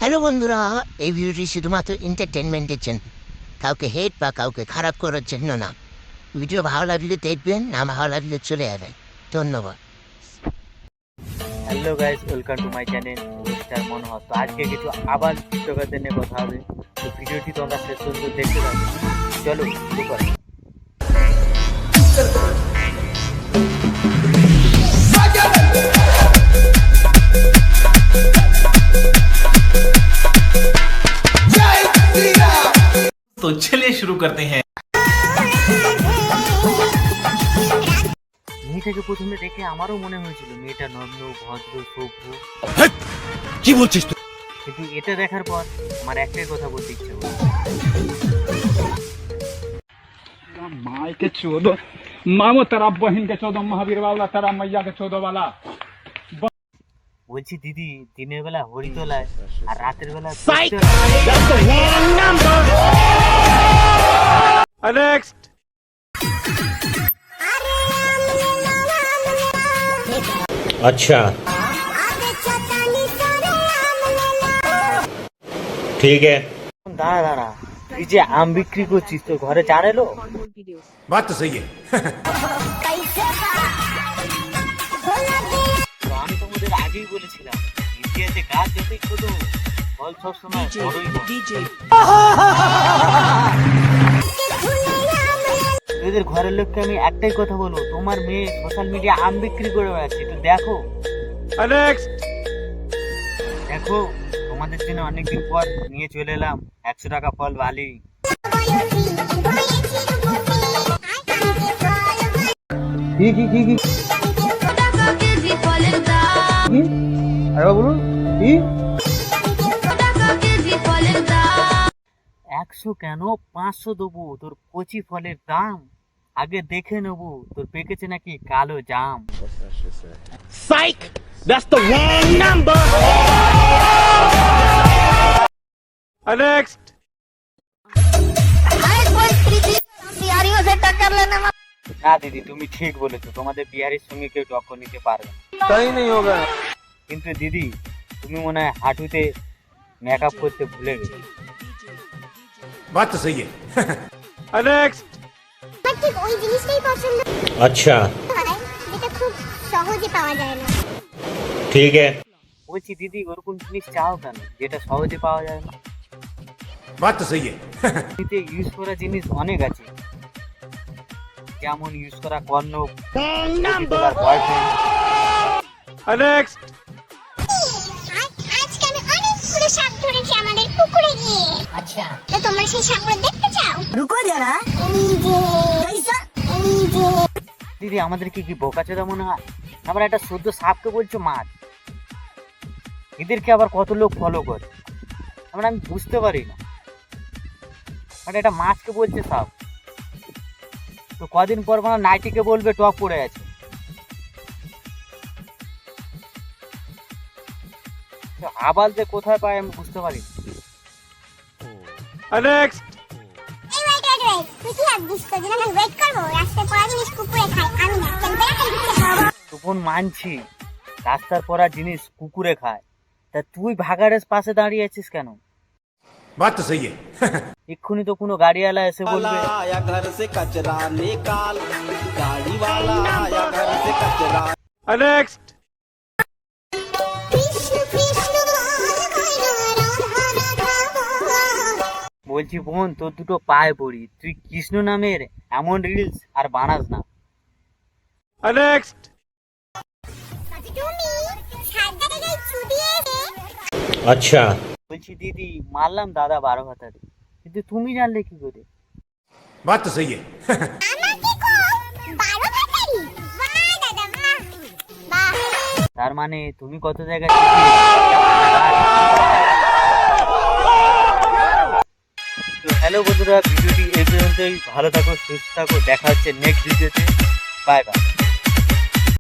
Hello বন্ধুরা, এই ভিডিওটি শুধুমাত্র এন্টারটেনমেন্টের জন্য, কাউকে হেট বা কাউকে খারাপ করার জন্য না। ভিডিও ভালো লাগলে দেখবেন, না ভালো লাগলে চলে যাবেন। ধন্যবাদ। Hello guys, welcome to my channel mister Manohar. তো আজকে কিছু আবার টিকটকারদের নিয়ে কথা হবে। তো ভিডিওটি তোমরা শেষ পর্যন্ত দেখতে থাকো। চলো শুরু করি। तो चलिए शुरू करते हैं। মেয়েটাকে প্রথমে দেখে আমারও মনে হয়েছিল মেয়েটা নম্র, ভদ্র, সভ্য। কি বলছিস তুই? কিন্তু এটা দেখার পর আমার একটাই কথা বলতে ইচ্ছে হলো, माई के चौदह मामो तेरा बहन के 14 महावीर वाला तेरा मैया के 14 वाला। বলছি দিদি, দিনের বেলা হরিতলায় আর রাতের বেলা नेक्स्ट अच्छा ठीक है। দাঁড়া দাঁড়া, তুই যে আম বিক্রি করছিস তোর ঘরে চার এলো? बात तो सही है। তো আমি তোমাদের আগেই বলেছিলাম, ইতিহাসে গাছ যতই ছোট, ফল সবসময় বড়ই হয়। তোদের ঘরের লোককে আমি একটাই কথা বলবো, তোমার মেয়ে সোশ্যাল মিডিয়া আম বিক্রি করে বেড়াচ্ছে, একটু দেখো नेक्स्ट দেখো। তোমাদের জন্য অনেকদিন পর নিয়ে চলে এলাম 100 টাকা ফল বালি। কি কি কি কি আরে বলুন কি 100 কেন, 500 দেবো। তোর কচি ফলের দাম আগে দেখে নেবো, তোর পেকেছে নাকি কালো জাম। Psych! That's the wrong number. Next না দিদি, তুমি ঠিক বলেছো, তোমাদের বিহারের সঙ্গে কেউ টক্কর নিতে পারবে না। তাই নেই হোগা। কিন্তু দিদি, তুমি মনে হয় হাঁটুতে মেকআপ করতে ভুলে গেছো। बात तो सही है। नेक्स्ट ঠিক ওই জিনিসটাই পছন্দ अच्छा হয় যেটা খুব সহজে পাওয়া যায় না। ठीक है। বলছি দিদি, ওরকম জিনিস চাও কেন যেটা সহজে পাওয়া যায় না? बात तो सही है। এতে ইউজ করা জিনিস অনেক আছে, যেমন ইউজ করা কর্নব, বয়ফ্রেন্ড। नेक्स्ट আজকে আমি অনেকগুলো শাক ধরেছি আমাদের পুকুরে গিয়ে। আচ্ছা, তো তোমরা সেই শাকগুলো দেখতে চাও? রুকো যারা, এই যে দিদি, আমাদের কি বোকাচোদা মনে হয়? আমরা একটা শুদ্ধ সাপকে বলছো মাছ, এদেরকে আবার কত লোক ফলো করে, আমি বুঝতে পারি না। মানে এটা মাছকে বলছে সাপ, তো কদিন পর মানে নাইটিকে বলবে টপ পড়ে আছে। আবাল যে কোথায় পায় আমি বুঝতে পারি না। नेक्स्ट এই ওয়েট তুই কি ভাবছিস তো যে আমি ওয়েট করব? রাস্তায় পড়া জিনিস কুকুরে খায়, আমি না। কেন বেলা তখন মানছি রাস্তার পড়া জিনিস কুকুরে খায়, তা তুই ভাগাড়ের পাশে দাঁড়িয়ে আছিস কেন? बात तो सही है। এক্ষুনি তো কোনো গাড়িওয়ালা এসে বলবে आया घर से कचरा निकाल, गाड़ी वाला आया घर से कचरा। नेक्स्ट কৃষ্ণ কৃষ্ণ বলছি বোন, তোর দুটো পায়ে পড়ি, তুই কৃষ্ণ নামের এমন রিলস আর বানাস না। नेक्स्ट তুমি সাদা গায়ে ছুটিয়ে अच्छा বলছি দিদি, মারলাম দাদা 12 হাতারে, কিন্তু তুমি জানলে কি করে? बात तो सही है। আমাকে কো 12 হাতারি। বাহ দাদা বাহ বাহ। তার মানে তুমি কত জায়গায় তো হ্যালো বন্ধুরা, ভিডিওটি এই পর্যন্তই। ভালো থাকো, সুস্থ থাকো, দেখা হচ্ছে নেক্সট ভিডিওতে। Bye bye.